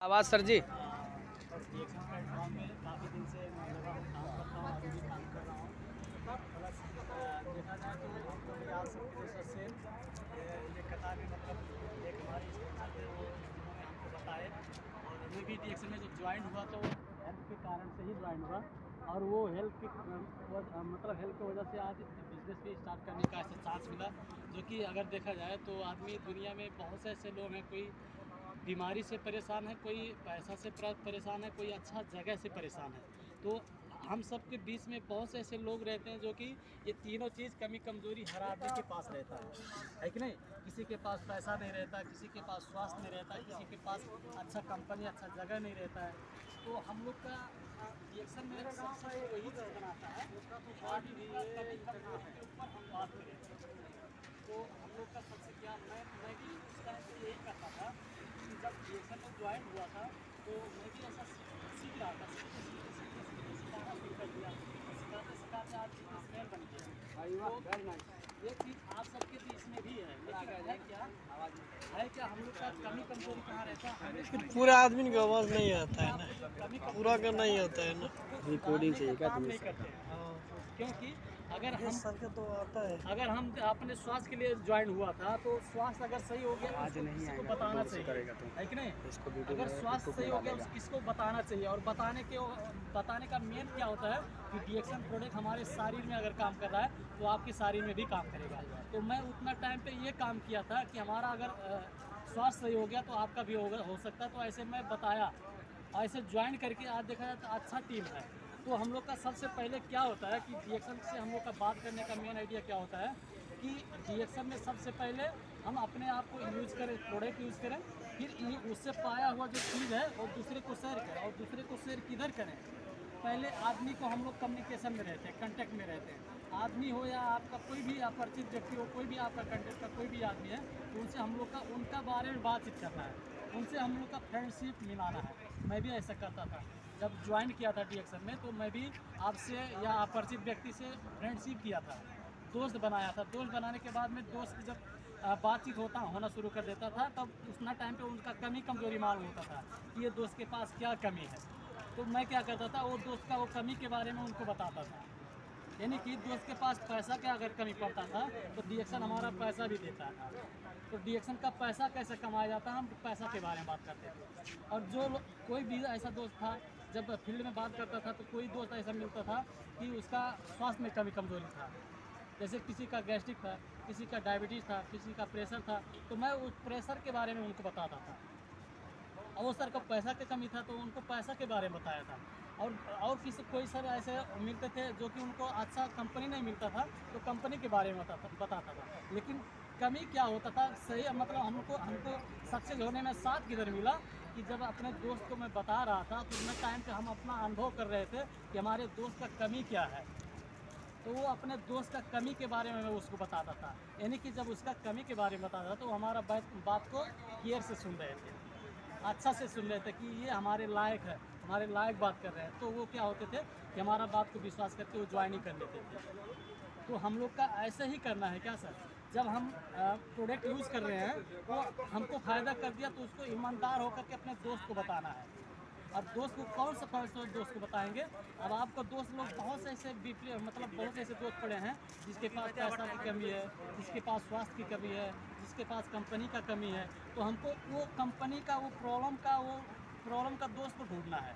आवाज़ सर जी। Reaction platform में काफ़ी दिन से मैं लगा हूँ, काम करता हूँ, अभी भी काम कर रहा हूँ। प्लस देखा जाए तो हमको भी आज सब प्रोसेस से ये कतार में मतलब एक हमारे स्पॉन्सर थे वो जिन्होंने हमको बताए, और मैं भी रिएक्शन में जब ज्वाइन हुआ तो हेल्थ के कारण से ही ज्वाइन हुआ, और वो हेल्थ की मतलब हेल्थ की वजह से आज बिजनेस भी स्टार्ट करने का ऐसा चांस मिला। जो कि अगर देखा जाए तो आदमी दुनिया में बहुत से ऐसे लोग हैं, कोई बीमारी से परेशान है, कोई पैसा से परेशान है, कोई अच्छा जगह से परेशान है। तो हम सब के बीच में बहुत से ऐसे लोग रहते हैं जो कि ये तीनों चीज़ कमी कमज़ोरी हर आदमी के पास रहता है कि नहीं? किसी के पास पैसा नहीं रहता, किसी के पास स्वास्थ्य नहीं रहता, किसी के पास अच्छा कंपनी अच्छा जगह नहीं रहता है। तो हम लोग का रिएक्शन में सबसे वही चीज़ बनाता है कि आज भी ये कमी कमज़ोरी के ऊपर हम बात करें। तो हम लोग का सबसे क्या मैं भी उस टाइम पे यही करता था कि जब रिएक्शन में ज्वाइन हुआ था तो मैं भी ऐसा सीख रहा था, सीखते सिखाना शुरू कर दिया, और सिखाते सिखाते आज बिजनेसमैन बन गया। तो ये चीज़ आप सबके बीच में भी है, लेकिन है क्या हम लोग का कमी कमजोरी कहाँ रहता है? पूरा आदमी को आवाज़ नहीं आता है ना, कमी पूरा कमजोरी का रहता नहीं है होता है ना। उसको रिकॉर्डिंग चाहिए क्या काम नहीं करते हैं, हाँ, क्योंकि अगर ये हम सर के तो आता है। अगर हम अपने स्वास्थ्य के लिए ज्वाइन हुआ था तो स्वास्थ्य अगर सही हो गया तो उसको किसी को बताना चाहिए, है कि नहीं? अगर स्वास्थ्य सही हो गया उस किसको बताना चाहिए, और बताने का मेन क्या होता है कि डीएक्शन प्रोडक्ट हमारे शरीर में अगर काम कर रहा है तो आपके शरीर में भी काम करेगा। तो मैं उतना टाइम पे ये काम किया था कि हमारा अगर स्वास्थ्य सही हो गया तो आपका भी हो सकता है। तो ऐसे मैं बताया, ऐसे ज्वाइन करके आज देखा जाए तो अच्छा टीम है। तो हम लोग का सबसे पहले क्या होता है कि डीएक्शन से हम लोग का बात करने का मेन आइडिया क्या होता है कि डीएक्शन में सबसे पहले हम अपने आप को यूज़ करें, प्रोडक्ट यूज़ करें, फिर उससे पाया हुआ जो चीज़ है वो दूसरे को शेयर करें, और दूसरे को शेयर किधर करें? पहले आदमी को हम लोग कम्युनिकेशन में रहते हैं, कांटेक्ट में रहते हैं। आदमी हो या आपका कोई भी अपरिचित व्यक्ति हो, कोई भी आपका कांटेक्ट का कोई भी आदमी है, तो उनसे हम लोग का उनका बारे में बातचीत करना है, उनसे हम लोग का फ्रेंडशिप मिलाना है। मैं भी ऐसा करता था जब ज्वाइन किया था डीएक्शन में, तो मैं भी आपसे या अपरिचित व्यक्ति से फ्रेंडशिप किया था, दोस्त बनाया था। दोस्त बनाने के बाद में दोस्त जब बातचीत होना शुरू कर देता था, तब उतना टाइम पे उनका कमी कमजोरी मालूम होता था कि ये दोस्त के पास क्या कमी है। तो मैं क्या करता था, वो दोस्त का वो कमी के बारे में उनको बताता था। यानी कि दोस्त के पास पैसा का अगर कमी पड़ता था तो डीएक्शन हमारा पैसा भी देता था। तो डीएक्शन का पैसा कैसे कमाया जाता है, हम पैसा के बारे में बात करते थे। और कोई भी ऐसा दोस्त था, जब फील्ड में बात करता था तो कोई दोस्त ऐसा मिलता था कि उसका स्वास्थ्य में कमी कमजोरी था, जैसे किसी का गैस्ट्रिक था, किसी का डायबिटीज़ था, किसी का प्रेशर था, तो मैं उस प्रेशर के बारे में उनको बताता था। और वो सर का पैसा की कमी था तो उनको पैसा के बारे में बताया था। और किसी कोई सर ऐसे मिलते थे जो कि उनको अच्छा कंपनी नहीं मिलता था, तो कंपनी के बारे में बताता था। लेकिन कमी क्या होता था सही, मतलब हमको हमको सक्सेस होने में साथ किधर मिला कि जब अपने दोस्त को मैं बता रहा था तो उस टाइम पे हम अपना अनुभव कर रहे थे कि हमारे दोस्त का कमी क्या है। तो वो अपने दोस्त का कमी के बारे में मैं उसको बताता था। यानी कि जब उसका कमी के बारे में बताता था तो हमारा बात को केयर से सुन रहे थे, अच्छा से सुन रहे थे कि ये हमारे लायक है, हमारे लायक बात कर रहे हैं। तो वो क्या होते थे कि हमारा बात को विश्वास करके वो ज्वाइनिंग कर लेते थे। तो हम लोग का ऐसे ही करना है क्या सर? जब हम प्रोडक्ट यूज़ कर रहे हैं वो हमको फ़ायदा कर दिया तो उसको ईमानदार होकर के अपने दोस्त को बताना है। अब दोस्त को कौन सा दोस्त को बताएंगे? अब आपको दोस्त लोग बहुत से ऐसे मतलब बहुत से ऐसे दोस्त पड़े हैं जिसके पास पैसा की कमी है, जिसके पास स्वास्थ्य की कमी है, जिसके पास कंपनी का कमी है। तो हमको वो कंपनी का वो प्रॉब्लम का दोस्त को ढूंढना है,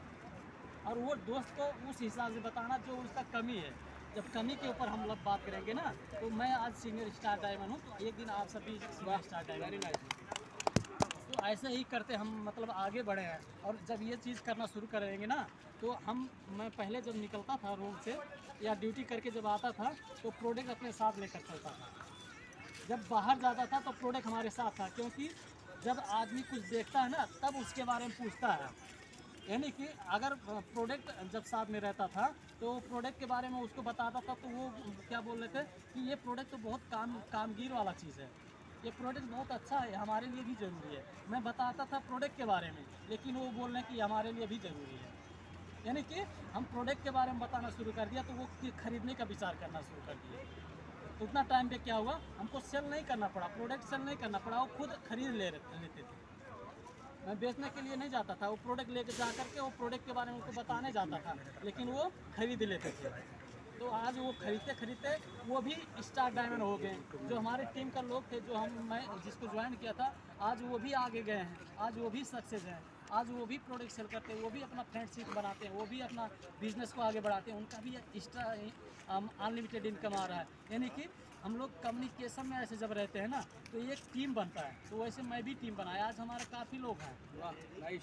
और वो दोस्त को उस हिसाब से बताना जो उसका कमी है। जब कमी के ऊपर हम लोग बात करेंगे ना, तो मैं आज सीनियर स्टार डायमंड हूँ, तो एक दिन आप सभी सीनियर स्टार डायमंड हैं। तो ऐसे ही करते हम मतलब आगे बढ़े हैं। और जब ये चीज़ करना शुरू करेंगे ना, तो मैं पहले जब निकलता था रूम से या ड्यूटी करके जब आता था तो प्रोडक्ट अपने साथ लेकर चलता था। जब बाहर जाता था तो प्रोडक्ट हमारे साथ था, क्योंकि जब आदमी कुछ देखता है ना तब उसके बारे में पूछता है। यानी कि अगर प्रोडक्ट जब साथ में रहता था तो प्रोडक्ट के बारे में उसको बताता था, तो वो क्या बोल रहे थे कि ये प्रोडक्ट तो बहुत कामगीर वाला चीज़ है, ये प्रोडक्ट बहुत अच्छा है, हमारे लिए भी ज़रूरी है। मैं बताता था प्रोडक्ट के बारे में, लेकिन वो बोल रहे हैं कि हमारे लिए भी ज़रूरी है। यानी कि हम प्रोडक्ट के बारे में बताना शुरू कर दिया तो वो खरीदने का विचार करना शुरू कर दिए। तो उतना टाइम पे क्या हुआ, हमको सेल नहीं करना पड़ा, प्रोडक्ट सेल नहीं करना पड़ा, वो खुद खरीद लेते थे। मैं बेचने के लिए नहीं जाता था, वो प्रोडक्ट लेके जा करके वो प्रोडक्ट के बारे में उनको बताने जाता था, लेकिन वो खरीद लेते थे। तो आज वो खरीदते खरीदते वो भी स्टार डायमंड हो गए। जो हमारे टीम का लोग थे, जो मैं जिसको ज्वाइन किया था, आज वो भी आगे गए हैं, आज वो भी सक्सेस हैं, आज वो भी प्रोडक्ट सेल करते हैं, वो भी अपना फ्रेंडशिप बनाते हैं, वो भी अपना बिजनेस को आगे बढ़ाते हैं, उनका भी एक्स्ट्रा अनलिमिटेड इनकम आ रहा है। यानी कि हम लोग कम्युनिकेशन में ऐसे जब रहते हैं ना, तो एक टीम बनता है। तो वैसे मैं भी टीम बनाया, आज हमारे काफ़ी लोग हैं। वाह नाइस।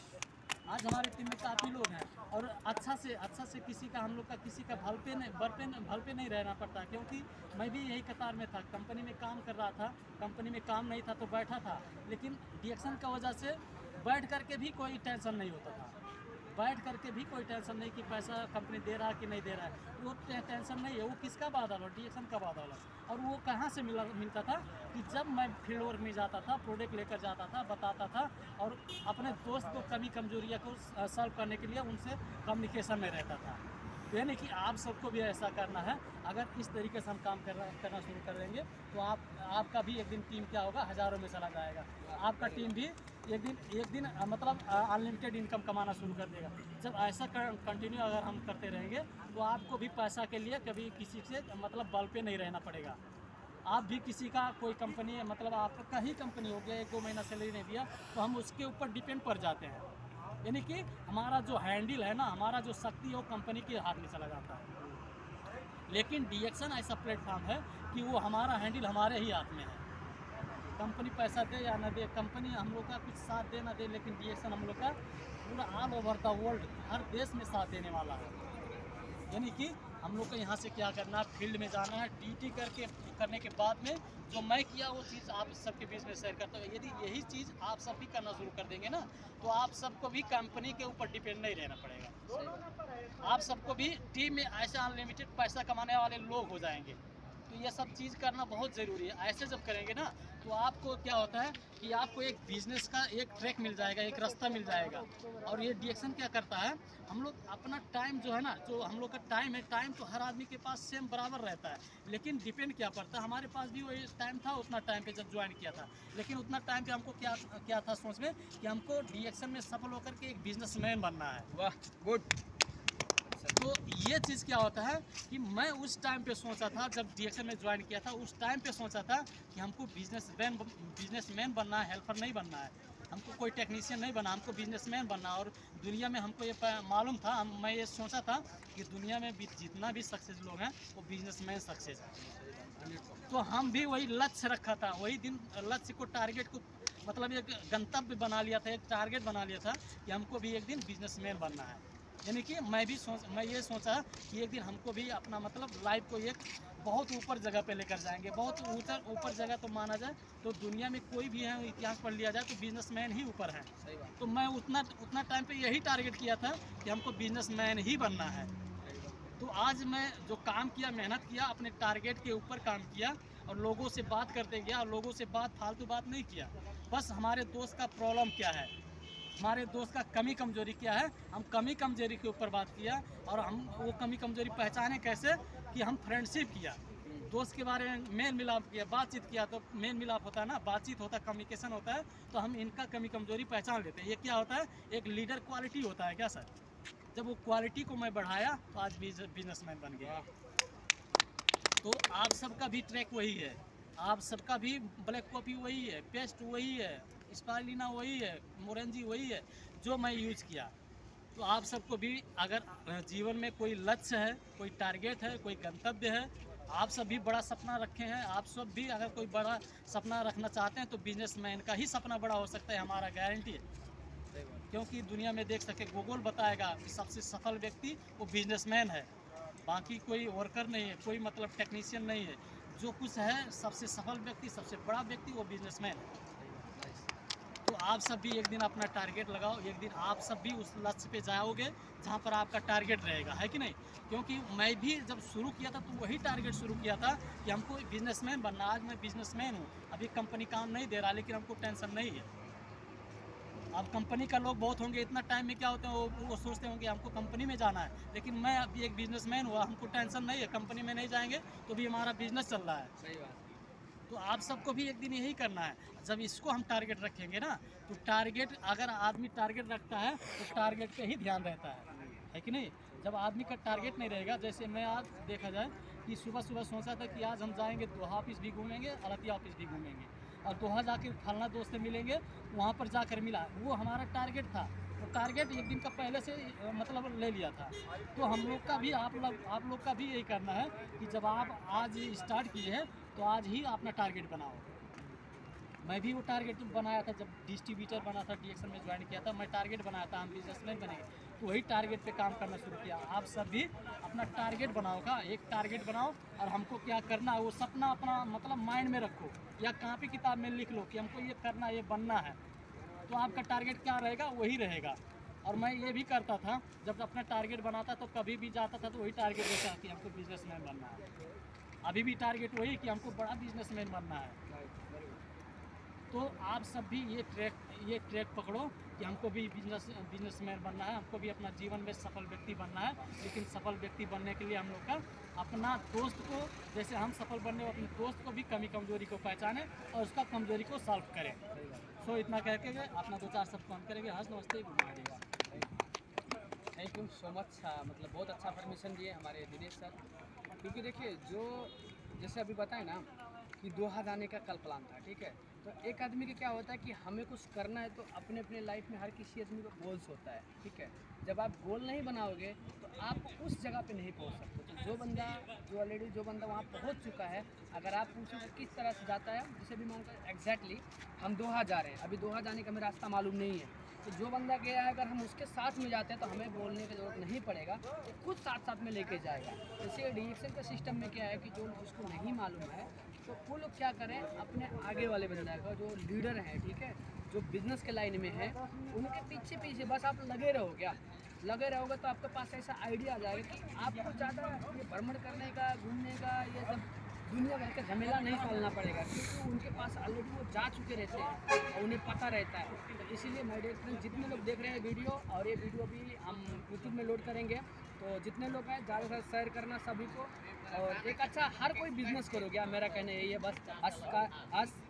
आज हमारी टीम में काफ़ी लोग हैं, और अच्छा से किसी का हम लोग का किसी का भल पे नहीं रहना पड़ता, क्योंकि मैं भी यही कतार में था, कंपनी में काम कर रहा था, कंपनी में काम नहीं था तो बैठा था, लेकिन डिएक्शन का वजह से बैठ करके भी कोई टेंशन नहीं होता था, बैठ करके भी कोई टेंशन नहीं कि पैसा कंपनी दे रहा है कि नहीं दे रहा है, वो टेंशन नहीं है। वो किसका बादल है? डिएक्शन का बादल है। और वो कहाँ से मिलता था कि जब मैं फील्ड वर्क में जाता था, प्रोडक्ट लेकर जाता था, बताता था, और अपने दोस्त को कमी कमजोरियाँ को सॉल्व करने के लिए उनसे कम्युनिकेशन में रहता था। यानी कि आप सबको भी ऐसा करना है। अगर इस तरीके से हम काम करना शुरू कर देंगे तो आपका भी एक दिन टीम क्या होगा, हज़ारों में चला जाएगा। आपका टीम भी एक दिन मतलब अनलिमिटेड इनकम कमाना शुरू कर देगा। जब ऐसा कंटिन्यू अगर हम करते रहेंगे तो आपको भी पैसा के लिए कभी किसी से मतलब बल पे नहीं रहना पड़ेगा। आप भी किसी का कोई कंपनी मतलब आपका ही कंपनी हो गया, 1-2 महीना सैलरी नहीं दिया तो हम उसके ऊपर डिपेंड पड़ जाते हैं। यानी कि हमारा जो हैंडल है ना, हमारा जो शक्ति है वो कंपनी के हाथ में चला जाता है। लेकिन डिएक्शन ऐसा प्लेटफॉर्म है कि वो हमारा हैंडल हमारे ही हाथ में है। कंपनी पैसा दे या ना दे, कंपनी हम लोग का कुछ साथ दे ना दे, लेकिन डिएक्शन हम लोग का पूरा ऑल ओवर द वर्ल्ड हर देश में साथ देने वाला है। यानी कि हम लोग को यहाँ से क्या करना है, फील्ड में जाना है, ड्यूटी करने के बाद में जो मैं किया वो चीज़ आप सबके बीच में शेयर करता हूँ। यदि यही चीज़ आप सब भी करना शुरू कर देंगे ना, तो आप सबको भी कंपनी के ऊपर डिपेंड नहीं रहना पड़ेगा। आप सबको भी टीम में ऐसे अनलिमिटेड पैसा कमाने वाले लोग हो जाएंगे। तो ये सब चीज़ करना बहुत ज़रूरी है। ऐसे जब करेंगे ना तो आपको क्या होता है कि आपको एक बिजनेस का एक ट्रैक मिल जाएगा, एक रास्ता मिल जाएगा। और ये डिएक्शन क्या करता है, हम लोग अपना टाइम जो है ना, जो हम लोग का टाइम है, टाइम तो हर आदमी के पास सेम बराबर रहता है, लेकिन डिपेंड क्या पड़ता है, हमारे पास भी वही टाइम था उतना टाइम पे जब ज्वाइन किया था, लेकिन उतना टाइम पे हमको क्या था सोच में कि हमको डिएक्शन में सफल होकर के एक बिजनेसमैन बनना है। वाह गुड। तो ये चीज़ क्या होता है कि मैं उस टाइम पे सोचा था, जब डिएक्शन में ज्वाइन किया था, उस टाइम पे सोचा था कि हमको बिजनेसमैन बनना है, हेल्पर नहीं बनना है, हमको कोई टेक्नीशियन नहीं बनना, हमको बिजनेसमैन बनना। और दुनिया में हमको ये मालूम था, मैं ये सोचा था कि दुनिया में जितना भी सक्सेस लोग हैं वो बिजनेसमैन सक्सेस है। तो हम भी वही लक्ष्य रखा था, वही दिन लक्ष्य को टारगेट को मतलब एक गंतव्य बना लिया था, एक टारगेट बना लिया था कि हमको भी एक दिन बिजनेसमैन बनना है। यानी कि मैं ये सोचा कि एक दिन हमको भी अपना मतलब लाइफ को एक बहुत ऊपर जगह पे लेकर जाएंगे। बहुत ऊपर जगह तो माना जाए तो दुनिया में कोई भी है, इतिहास पढ़ लिया जाए तो बिजनेसमैन ही ऊपर है। तो मैं उतना टाइम पे यही टारगेट किया था कि हमको बिजनेसमैन ही बनना है। तो आज मैं जो काम किया, मेहनत किया, अपने टारगेट के ऊपर काम किया और लोगों से बात करते गया, और लोगों से फालतू बात नहीं किया। बस हमारे दोस्त का प्रॉब्लम क्या है, हमारे दोस्त का कमी कमजोरी क्या है, हम कमी कमजोरी के ऊपर बात किया। और हम वो कमी कमजोरी पहचाने कैसे कि हम फ्रेंडशिप किया, दोस्त के बारे में मेल मिलाप किया, बातचीत किया। तो मेल मिलाप होता है ना, बातचीत होता है, कम्युनिकेशन होता है, तो हम इनका कमी कमजोरी पहचान लेते हैं। ये क्या होता है, एक लीडर क्वालिटी होता है क्या सर? जब वो क्वालिटी को मैं बढ़ाया तो आज बिजनेसमैन बन गया। तो आप सबका भी ट्रैक वही है, आप सबका भी ब्लैक कॉफ़ी वही है, पेस्ट वही है, स्पाइलिना वही है, मोरेंजी वही है जो मैं यूज किया। तो आप सबको भी अगर जीवन में कोई लक्ष्य है, कोई टारगेट है, कोई गंतव्य है, आप सब भी बड़ा सपना रखे हैं, आप सब भी अगर कोई बड़ा सपना रखना चाहते हैं तो बिजनेसमैन का ही सपना बड़ा हो सकता है, हमारा गारंटी है। क्योंकि दुनिया में देख सके, गूगल बताएगा कि सबसे सफल व्यक्ति वो बिजनेसमैन है, बाकी कोई वर्कर नहीं है, कोई मतलब टेक्नीशियन नहीं है। जो कुछ है, सबसे सफल व्यक्ति, सबसे बड़ा व्यक्ति वो बिजनेसमैन है। तो आप सब भी एक दिन अपना टारगेट लगाओ, एक दिन आप सब भी उस लक्ष्य पे जाओगे जहाँ पर आपका टारगेट रहेगा, है कि नहीं? क्योंकि मैं भी जब शुरू किया था तो वही टारगेट शुरू किया था कि हमको बिजनेसमैन बनना। आज मैं बिजनेसमैन हूँ, अभी कंपनी काम नहीं दे रहा, लेकिन हमको टेंशन नहीं है। अब कंपनी का लोग बहुत होंगे, इतना टाइम में क्या होता है वो सोचते होंगे हमको कंपनी में जाना है, लेकिन मैं अभी एक बिजनेसमैन हुआ, हमको टेंशन नहीं है, कंपनी में नहीं जाएंगे तो भी हमारा बिजनेस चल रहा है। सही बात। तो आप सबको भी एक दिन यही करना है। जब इसको हम टारगेट रखेंगे ना, तो टारगेट अगर आदमी टारगेट रखता है तो टारगेट पे ही ध्यान रहता है कि नहीं। जब आदमी का टारगेट नहीं रहेगा, जैसे मैं आज देखा जाए कि सुबह सुबह सोचा था कि आज हम जाएंगे दोहा ऑफिस भी घूमेंगे, अरतिया ऑफिस भी घूमेंगे, और दोहा जाके फलना दोस्त से मिलेंगे, वहाँ पर जाकर मिला, वो हमारा टारगेट था। तो टारगेट एक दिन का पहले से मतलब ले लिया था। तो हम लोग का भी आप लोग का भी यही करना है कि जब आप आज स्टार्ट किए हैं तो आज ही अपना टारगेट बनाओ। मैं भी वो टारगेट बनाया था, जब डिस्ट्रीब्यूटर बना था, डीएक्शन में ज्वाइन किया था, मैं टारगेट बनाया था हम बिजनेसमैन बनेंगे, तो वही टारगेट पे काम करना शुरू किया। आप सब भी अपना टारगेट बनाओगा, एक टारगेट बनाओ, और हमको क्या करना है वो सपना अपना मतलब माइंड में रखो, या कॉपी किताब में लिख लो कि हमको ये करना, ये बनना है। तो आपका टारगेट क्या रहेगा वही रहेगा। और मैं ये भी करता था, जब अपना टारगेट बनाता तो कभी भी जाता था तो वही टारगेट रहता कि हमको बिजनेसमैन बनना है। अभी भी टारगेट वही कि हमको बड़ा बिजनेसमैन बनना है। तो आप सब भी ये ट्रैक पकड़ो कि हमको भी बिजनेसमैन बनना है, हमको भी अपना जीवन में सफल व्यक्ति बनना है। लेकिन सफल व्यक्ति बनने के लिए हम लोग का अपना दोस्त को, जैसे हम सफल बनने अपने दोस्त को भी कमी कमजोरी को पहचाने और उसका कमजोरी को सॉल्व करें। सो इतना कह के अपना 2-4 सब काम करेंगे। हंस नमस्ते good morning. Thank you so much. मतलब बहुत अच्छा परमिशन दिए हमारे दिनेश सर, क्योंकि देखिए जो जैसे अभी बताए ना कि दोहा जाने का कल प्लान था, ठीक है। तो एक आदमी का क्या होता है कि हमें कुछ करना है तो अपने अपने लाइफ में हर किसी आदमी का गोल्स होता है, ठीक है। जब आप गोल नहीं बनाओगे तो आप उस जगह पे नहीं पहुंच सकते। तो जो बंदा वहाँ पहुंच चुका है, अगर आप पूछो कि किस तरह से जाता है, जैसे भी मानकर एग्जैक्टली हम दोहा जा रहे हैं, अभी दोहा जाने का हमें रास्ता मालूम नहीं है, तो जो बंदा गया है अगर हम उसके साथ में जाते हैं तो हमें बोलने की ज़रूरत नहीं पड़ेगा, तो खुद साथ साथ में लेके जाएगा। जैसे डीएक्शन का सिस्टम में क्या है कि जो जिसको नहीं मालूम है तो वो लोग क्या करें, अपने आगे वाले बंदा का जो लीडर है, ठीक है, जो बिजनेस के लाइन में है, उनके पीछे पीछे बस आप लगे रहो। क्या लगे रहोगे तो आपके पास ऐसा आइडिया आ जाएगा कि आपको ज़्यादा ये भ्रमण करने का, घूमने का, ये सब दुनिया भर का झमेला नहीं पालना पड़ेगा, क्योंकि उनके पास ऑलरेडी वो जा चुके रहते हैं और उन्हें पता रहता है। तो इसीलिए मैं जितने लोग देख रहे हैं वीडियो, और ये वीडियो भी हम यूट्यूब में लोड करेंगे, तो जितने लोग हैं ज़्यादा से ज़्यादा शेयर करना सभी को। और एक अच्छा हर कोई बिजनेस करो, क्या मेरा कहना यही है बस।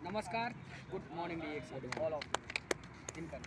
नमस्कार, गुड मॉर्निंग, ऑल ऑफ इनका